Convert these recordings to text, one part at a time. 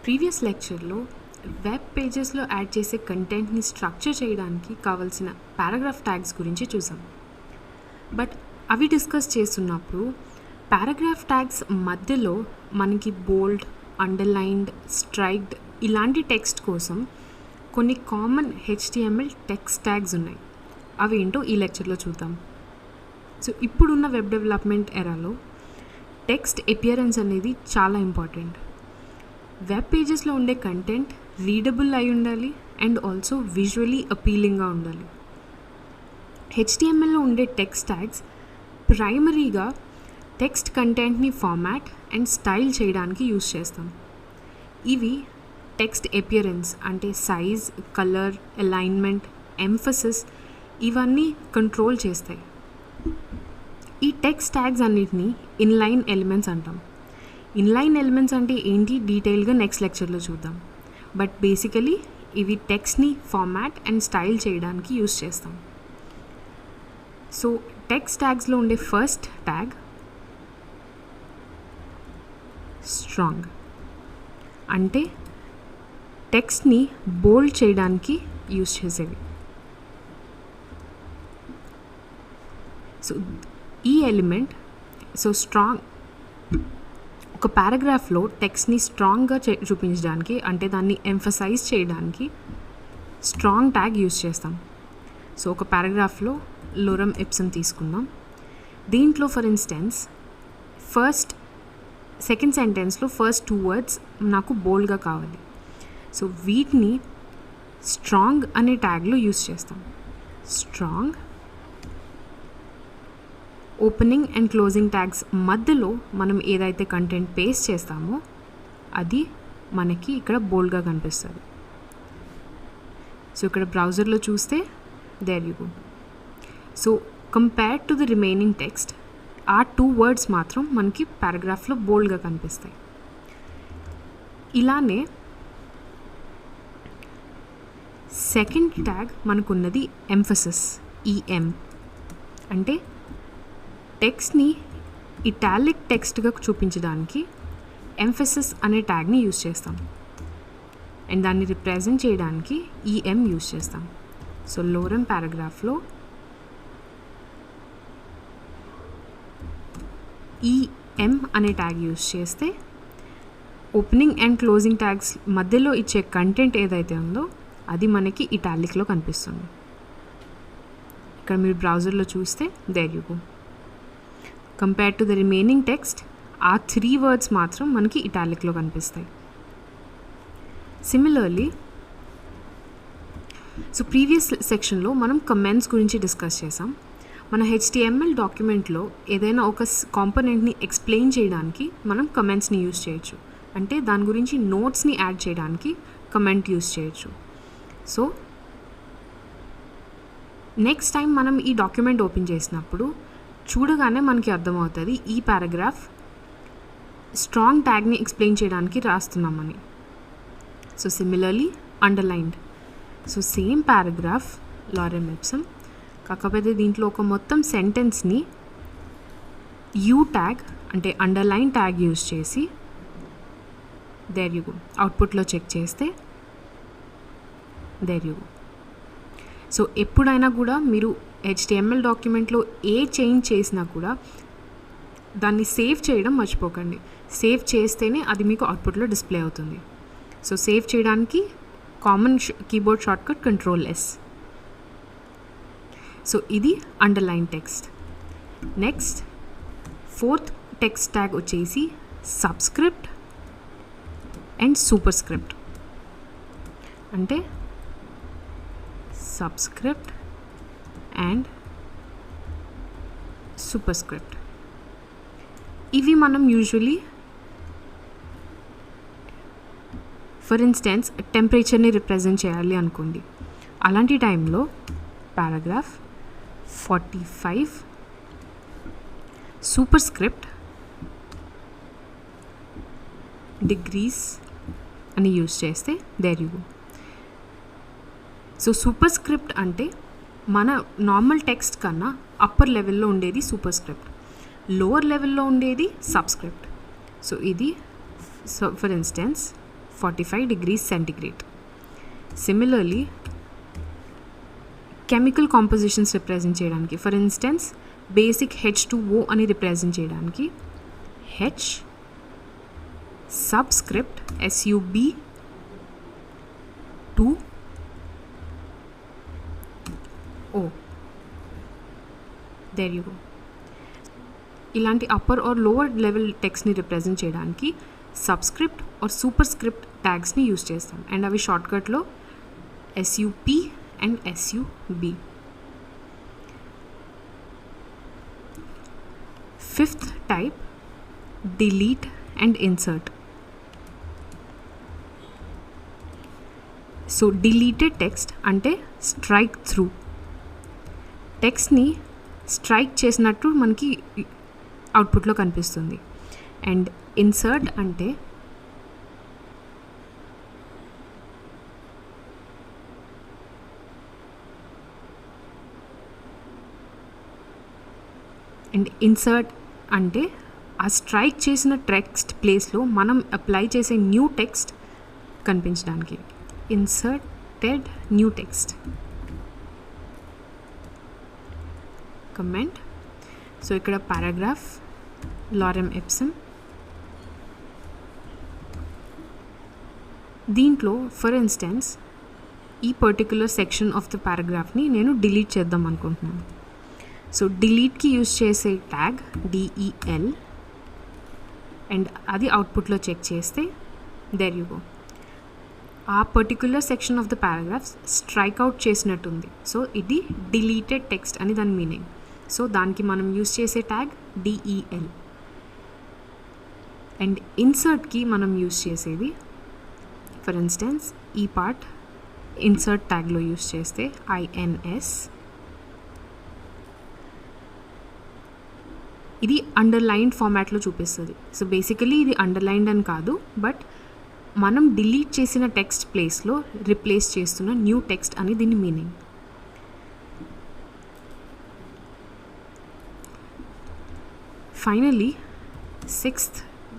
Previous లెక్చర్లో web పేజెస్లో add చేసే కంటెంట్ని స్ట్రక్చర్ చేయడానికి కావాల్సిన పారాగ్రాఫ్ ట్యాగ్స్ గురించి చూసాం. బట్ అవి డిస్కస్ చేస్తున్నప్పుడు పారాగ్రాఫ్ ట్యాగ్స్ మధ్యలో మనకి బోల్డ్, అండర్లైన్డ్, స్ట్రైక్డ్ ఇలాంటి టెక్స్ట్ కోసం కొన్ని కామన్ HTML టెక్స్ట్ ట్యాగ్స్ ఉన్నాయి. అవి ఏంటో ఈ లెక్చర్లో చూద్దాం. సో ఇప్పుడున్న వెబ్ డెవలప్మెంట్ ఎరాలో టెక్స్ట్ అపియరెన్స్ అనేది చాలా ఇంపార్టెంట్. వెబ్ పేజెస్లో ఉండే కంటెంట్ రీడబుల్ అయి ఉండాలి అండ్ ఆల్సో విజువలీ అపీలింగ్గా ఉండాలి. HTMLలో ఉండే టెక్స్ట్ ట్యాగ్స్ ప్రైమరీగా టెక్స్ట్ కంటెంట్ని ఫార్మాట్ అండ్ స్టైల్ చేయడానికి యూస్ చేస్తాం. ఇవి టెక్స్ట్ అపియరెన్స్ అంటే సైజ్, కలర్, అలైన్మెంట్, ఎంఫసిస్ ఇవన్నీ కంట్రోల్ చేస్తాయి. ఈ టెక్స్ట్ ట్యాగ్స్ అన్నిటినీ ఇన్లైన్ ఎలిమెంట్స్ అంటాం. ఇన్లైన్ ఎలిమెంట్స్ అంటే ఏంటి డీటెయిల్గా నెక్స్ట్ లెక్చర్లో చూద్దాం. బట్ బేసికలీ ఇవి టెక్స్ట్ని ఫార్మాట్ అండ్ స్టైల్ చేయడానికి యూస్ చేస్తాం. సో టెక్స్ట్ ట్యాగ్స్లో ఉండే ఫస్ట్ ట్యాగ్ స్ట్రాంగ్ అంటే టెక్స్ట్ని బోల్డ్ చేయడానికి యూస్ చేసేవి. సో ఈ ఎలిమెంట్ స్ట్రాంగ్ ఒక పారాగ్రాఫ్లో టెక్స్ట్ని స్ట్రాంగ్గా చూపించడానికి అంటే దాన్ని ఎంఫసైజ్ చేయడానికి స్ట్రాంగ్ ట్యాగ్ యూస్ చేస్తాం. సో ఒక పారాగ్రాఫ్లో లోరమ్ ఇప్సమ్ తీసుకుందాం. దీంట్లో ఫర్ ఇన్స్టెన్స్ సెకండ్ సెంటెన్స్లో ఫస్ట్ 2 words నాకు బోల్డ్గా కావాలి. సో వీటిని స్ట్రాంగ్ అనే ట్యాగ్లో యూస్ చేస్తాం. Strong opening and closing tags మధ్యలో మనం ఏదైతే కంటెంట్ పేస్ట్ చేస్తామో అది మనకి ఇక్కడ బోల్డ్గా కనిపిస్తుంది. సో ఇక్కడ బ్రౌజర్లో చూస్తే there you go. So compared to the remaining text ఆ 2 words మాత్రం మనకి పారాగ్రాఫ్లో బోల్డ్గా కనిపిస్తాయి. ఇలానే సెకండ్ ట్యాగ్ మనకున్నది ఎంఫసిస్, EM అంటే టెక్స్ట్ని ఇటాలిక్ టెక్స్ట్గా చూపించడానికి ఎంఫసిస్ అనే ట్యాగ్ని యూస్ చేస్తాం అండ్ దాన్ని రిప్రజెంట్ చేయడానికి EM యూస్ చేస్తాం. సో లోరమ్ పారాగ్రాఫ్లో EM అనే ట్యాగ్ యూస్ చేస్తే ఓపెనింగ్ అండ్ క్లోజింగ్ ట్యాగ్స్ మధ్యలో ఇచ్చే కంటెంట్ ఏదైతే ఉందో అది మనకి ఇటాలిక్లో కనిపిస్తుంది. ఇక్కడ మీరు బ్రౌజర్లో చూస్తే there you go. Compared to the remaining text ఆ 3 words మాత్రం మనకి ఇటాలిక్లో కనిపిస్తాయి. సిమిలర్లీ సో ప్రీవియస్ సెక్షన్లో మనం కమెంట్స్ గురించి డిస్కస్ చేసాం. మన HTML డాక్యుమెంట్లో ఏదైనా ఒక కాంపోనెంట్ని ఎక్స్ప్లెయిన్ చేయడానికి మనం కమెంట్స్ని యూస్ చేయొచ్చు. అంటే దాని గురించి నోట్స్ని యాడ్ చేయడానికి కమెంట్ యూస్ చేయొచ్చు. సో నెక్స్ట్ టైం మనం ఈ డాక్యుమెంట్ ఓపెన్ చేసినప్పుడు చూడగానే మనకి అర్థమవుతుంది ఈ పారాగ్రాఫ్ స్ట్రాంగ్ ట్యాగ్ని ఎక్స్ప్లెయిన్ చేయడానికి రాస్తున్నామని. So similarly underlined. So same paragraph lorem ipsum కాకపోతే దీంట్లో ఒక మొత్తం సెంటెన్స్ని U ట్యాగ్ అంటే అండర్లైన్ ట్యాగ్ యూస్ చేసి దేర్ యూ గో అవుట్పుట్లో చెక్ చేస్తే దేర్ యూ గో. సో ఎప్పుడైనా కూడా మీరు HTML డాక్యుమెంట్లో ఏ చేంజ్ చేసినా కూడా దాన్ని సేవ్ చేయడం మర్చిపోకండి. సేవ్ చేస్తేనే అది మీకు అవుట్పుట్లో డిస్ప్లే అవుతుంది. సో సేవ్ చేయడానికి common keyboard shortcut Ctrl+S. So ఇది underline text. Next fourth text tag వచ్చేసి సబ్స్క్రిప్ట్ అండ్ సూపర్ స్క్రిప్ట్ అంటే సబ్స్క్రిప్ట్ అండ్ సూపర్ స్క్రిప్ట్. ఇవి మనం యూజువలీ ఫర్ ఇన్స్టెన్స్ టెంపరేచర్ని రిప్రజెంట్ చేయాలి అనుకోండి. అలాంటి టైంలో పారాగ్రాఫ్ 45 సూపర్ స్క్రిప్ట్ డిగ్రీస్ అని యూజ్ చేస్తే there you go. So superscript అంటే మన నార్మల్ టెక్స్ట్ కన్నా అప్పర్ లెవెల్లో ఉండేది సూపర్ స్క్రిప్ట్, లోవర్ లెవెల్లో ఉండేది సబ్స్క్రిప్ట్. సో ఇది for instance 45 degrees centigrade. Similarly, chemical compositions represent చేయడానికి, ఫర్ ఇన్స్టెన్స్ బేసిక్ H2O అని రిప్రజెంట్ చేయడానికి H subscript SUB 2O. There you go. ఇలాంటి అప్పర్ ఆర్ లోవర్ లెవెల్ టెక్స్ట్ని రిప్రజెంట్ చేయడానికి సబ్స్క్రిప్ట్ ఆర్ సూపర్ స్క్రిప్ట్ ట్యాగ్స్ని use చేస్తాం, and అవి షార్ట్కట్లో SUP and SUB. Fifth type, delete and insert. So deleted text అంటే strike through. టెక్స్ట్ని స్ట్రైక్ చేసినట్టు మనకి అవుట్పుట్లో కనిపిస్తుంది. అండ్ ఇన్సర్ట్ అంటే ఆ స్ట్రైక్ చేసిన టెక్స్ట్ ప్లేస్లో మనం అప్లై చేసే న్యూ టెక్స్ట్ కనిపించడానికి inserted new text. Comment. So ఇక్కడ పారాగ్రాఫ్ లారెమ్ ఇప్సన్. దీంట్లో ఫర్ ఇన్స్టెన్స్ ఈ పర్టిక్యులర్ సెక్షన్ ఆఫ్ ద పారాగ్రాఫ్ని నేను డిలీట్ చేద్దాం అనుకుంటున్నాను. సో డిలీట్కి యూజ్ చేసే ట్యాగ్ DEL, అండ్ అది అవుట్పుట్లో చెక్ చేస్తే దేర్ యూ గో. ఆ particular section of the paragraphs strike out చేసినట్టుంది. సో ఇది డిలీటెడ్ టెక్స్ట్ అని దాని మీనింగ్. సో దానికి మనం యూజ్ చేసే ట్యాగ్ DEL. అండ్ ఇన్సర్ట్కి మనం యూజ్ చేసేది ఫర్ ఇన్స్టెన్స్ ఈ పార్ట్ ఇన్సర్ట్ ట్యాగ్లో యూజ్ చేస్తే INS. ఇది అండర్లైన్డ్ ఫార్మాట్లో చూపిస్తుంది. సో బేసికలీ ఇది అండర్లైన్డ్ అని కాదు, బట్ మనం డిలీట్ చేసిన టెక్స్ట్ ప్లేస్లో రిప్లేస్ చేస్తున్న న్యూ టెక్స్ట్ అని దీని meaning. Finally, sixth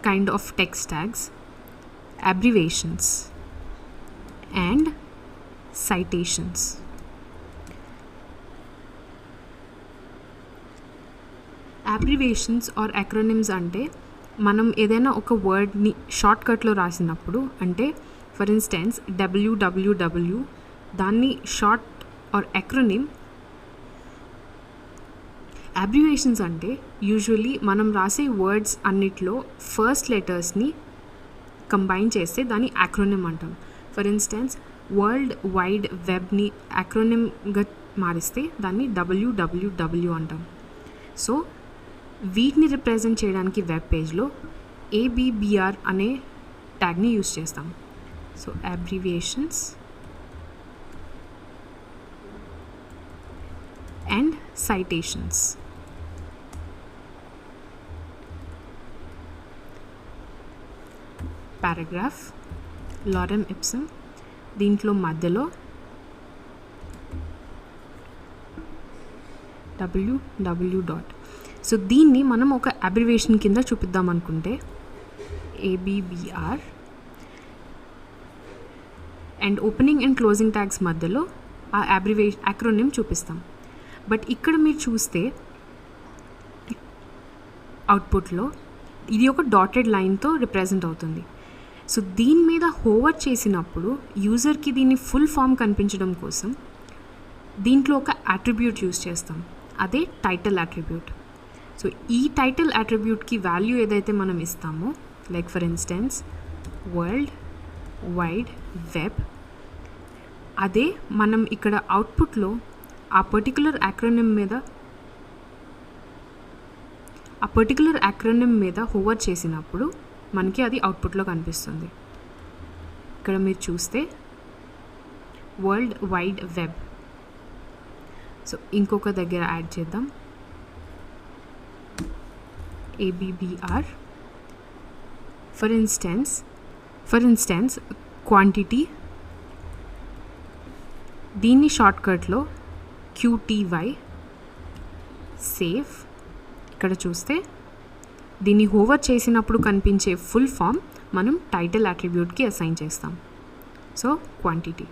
kind of text tags, abbreviations and citations. Abbreviations or acronyms అంటే మనం ఏదైనా ఒక వర్డ్ని షార్ట్కట్లో రాసినప్పుడు, అంటే ఫర్ ఇన్స్టెన్స్ WWW, దాన్ని షార్ట్ ఆర్ అక్రోనిమ్. అబ్రివేషన్స్ అంటే యూజువలీ మనం రాసే వర్డ్స్ అన్నిట్లో ఫస్ట్ లెటర్స్ని కంబైన్ చేస్తే దాన్ని అక్రోనిమ్ అంటాం. ఫర్ ఇన్స్టెన్స్ వరల్డ్ వైడ్ వెబ్ని అక్రోనిమ్గా మారిస్తే దాన్ని WWW అంటాం. సో వీటిని రిప్రజెంట్ చేయడానికి వెబ్ పేజ్లో ABBR అనే ట్యాగ్ని యూజ్ చేస్తాం. So abbreviations and citations. Paragraph lorem ipsum. దీంట్లో మధ్యలో www. సో దీన్ని మనం ఒక అబ్రివేషన్ కింద చూపిద్దాం అనుకుంటే ABBR, and opening and closing tags మధ్యలో ఆ అక్రోనిమ్ చూపిస్తాం. బట్ ఇక్కడ మీరు చూస్తే అవుట్పుట్లో ఇది ఒక డాటెడ్ లైన్తో రిప్రజెంట్ అవుతుంది. సో దీని మీద హోవర్ చేసినప్పుడు యూజర్కి దీన్ని ఫుల్ ఫామ్ కనిపించడం కోసం దీంట్లో ఒక అట్రిబ్యూట్ యూజ్ చేస్తాం, అదే టైటిల్ అట్రిబ్యూట్. సో ఈ టైటిల్ అట్రిబ్యూట్కి వాల్యూ ఏదైతే మనం ఇస్తామో, like for instance world wide web, అదే మనం ఇక్కడ అవుట్పుట్లో ఆ పర్టికులర్ యాక్రోనిమ్ మీద హోవర్ చేసినప్పుడు మనకి అది అవుట్పుట్లో కనిపిస్తుంది. ఇక్కడ మీరు చూస్తే వరల్డ్ వైడ్ వెబ్. సో ఇంకొక దగ్గర యాడ్ చేద్దాం, ABBR. ఫర్ ఇన్స్టెన్స్ క్వాంటిటీ, దీన్ని షార్ట్కట్లో QTY. సేవ్. ఇక్కడ చూస్తే దీన్ని హోవర్ చేసినప్పుడు కనిపించే ఫుల్ ఫామ్ మనం టైటిల్ అట్రిబ్యూట్కి అసైన్ చేస్తాం. So quantity.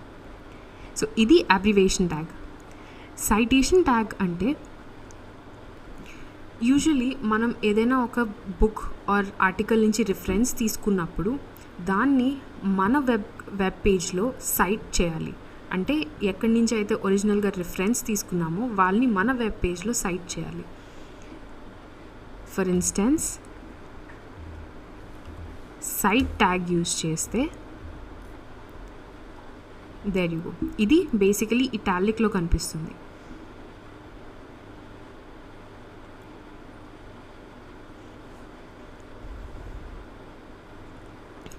సో ఇది అబ్రివేషన్ ట్యాగ్. సైటేషన్ ట్యాగ్ అంటే యూజువలీ మనం ఏదైనా ఒక బుక్ ఆర్ ఆర్టికల్ నుంచి రిఫరెన్స్ తీసుకున్నప్పుడు దాన్ని మన వెబ్ పేజ్లో సైట్ చేయాలి. అంటే ఎక్కడి నుంచి అయితే ఒరిజినల్గా రిఫరెన్స్ తీసుకున్నామో వాళ్ళని మన వెబ్ పేజ్లో సైట్ చేయాలి. For instance cite tag use చేస్తే దేర్ యు గో. ఇది బేసికలీ ఇటాలిక్లో కనిపిస్తుంది.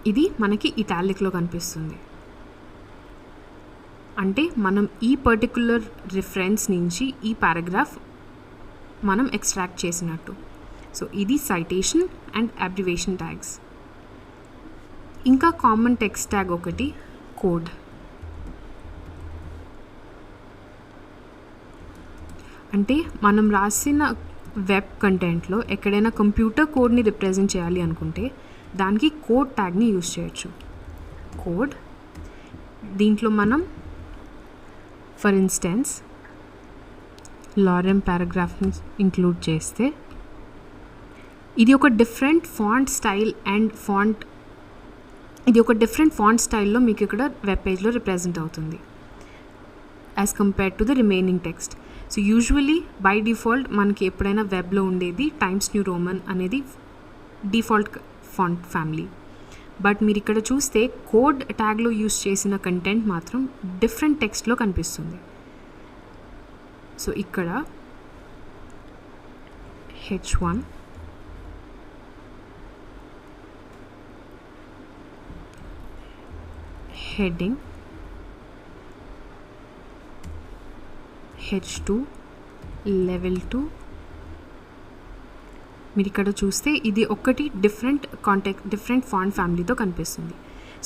ఇది మనకి ఇటాలిక్లో కనిపిస్తుంది. అంటే మనం ఈ పర్టిక్యులర్ రిఫరెన్స్ నుంచి ఈ పారాగ్రాఫ్ మనం ఎక్స్ట్రాక్ట్ చేసినట్టు. సో ఇది సైటేషన్ అండ్ అబ్రివేషన్ ట్యాగ్స్. ఇంకా కామన్ టెక్స్ట్ ట్యాగ్ ఒకటి కోడ్. అంటే మనం రాసిన వెబ్ కంటెంట్లో ఎక్కడైనా కంప్యూటర్ కోడ్ని రిప్రజెంట్ చేయాలి అనుకుంటే దానికి కోడ్ ట్యాగ్ని యూజ్ చేయొచ్చు. కోడ్ దీంట్లో మనం ఫర్ ఇన్స్టెన్స్ లారెమ్ పారాగ్రాఫ్ని ఇంక్లూడ్ చేస్తే ఇది ఒక డిఫరెంట్ ఫాంట్ స్టైల్లో మీకు ఇక్కడ వెబ్ పేజ్లో రిప్రజెంట్ అవుతుంది as compared to the remaining text. So usually by default మనకి ఎప్పుడైనా వెబ్లో ఉండేది టైమ్స్ న్యూ రోమన్ అనేది డిఫాల్ట్ ఫాంట్ ఫ్యామిలీ. బట్ మీరు ఇక్కడ చూస్తే కోడ్ ట్యాగ్లో యూజ్ చేసిన కంటెంట్ మాత్రం డిఫరెంట్ టెక్స్ట్లో కనిపిస్తుంది. సో ఇక్కడ H1 హెడ్డింగ్, H2 లెవెల్ 2. మీరు ఇక్కడ చూస్తే ఇది ఒకటి డిఫరెంట్ ఫాంట్ ఫ్యామిలీతో కనిపిస్తుంది.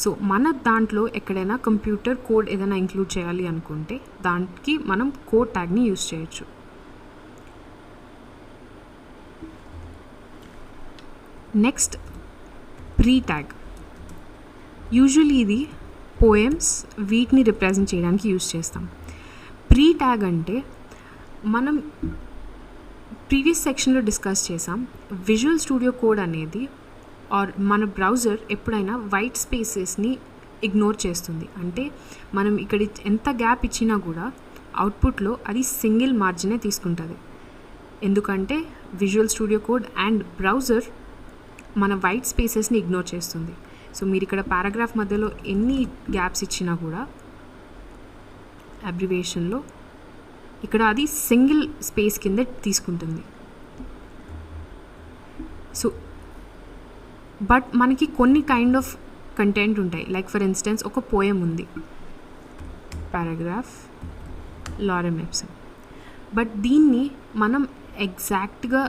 సో మన దాంట్లో ఎక్కడైనా కంప్యూటర్ కోడ్ ఏదైనా ఇంక్లూడ్ చేయాలి అనుకుంటే దానికి మనం కోడ్ ట్యాగ్ని యూజ్ చేయొచ్చు. Next pre tag. యూజువల్లీ ఇది పోయమ్స్ వీటిని రిప్రజెంట్ చేయడానికి యూజ్ చేస్తాం. ప్రీ ట్యాగ్ అంటే మనం ప్రీవియస్ సెక్షన్లో డిస్కస్ చేసాం. విజువల్ స్టూడియో కోడ్ అనేది ఆర్ మన బ్రౌజర్ ఎప్పుడైనా వైట్ స్పేసెస్ని ఇగ్నోర్ చేస్తుంది. అంటే మనం ఇక్కడ ఎంత గ్యాప్ ఇచ్చినా కూడా అవుట్పుట్లో అది సింగిల్ మార్జినే తీసుకుంటుంది. ఎందుకంటే visual studio code and browser మన వైట్ స్పేసెస్ని ఇగ్నోర్ చేస్తుంది. సో మీరు ఇక్కడ పారాగ్రాఫ్ మధ్యలో ఎన్ని గ్యాప్స్ ఇచ్చినా కూడా అబ్రివేషన్లో ఇక్కడ అది సింగిల్ స్పేస్ కింద తీసుకుంటుంది. సో బట్ మనకి కొన్ని కైండ్ ఆఫ్ కంటెంట్ ఉంటాయి. లైక్ ఫర్ ఇన్స్టెన్స్ ఒక పోయం ఉంది, పారాగ్రాఫ్ లారెమ్ ఎప్సన్. బట్ దీన్ని మనం ఎగ్జాక్ట్గా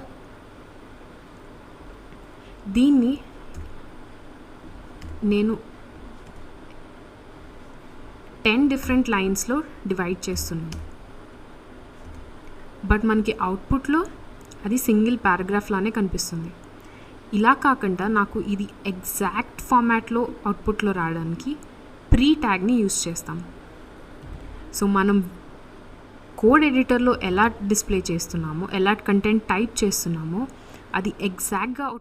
నేను 10 డిఫరెంట్ లైన్స్లో డివైడ్ చేస్తున్నాను. బట్ మనకి అవుట్పుట్లో అది సింగిల్ పారాగ్రాఫ్ లానే కనిపిస్తుంది. ఇలా కాకుండా నాకు ఇది ఎగ్జాక్ట్ ఫార్మాట్లో అవుట్పుట్లో రావడానికి ప్రీ ట్యాగ్ని యూజ్ చేస్తాం. సో మనం కోడ్ ఎడిటర్లో ఎలా డిస్ప్లే చేస్తున్నామో, ఎలా కంటెంట్ టైప్ చేస్తున్నామో అది ఎగ్జాక్ట్గా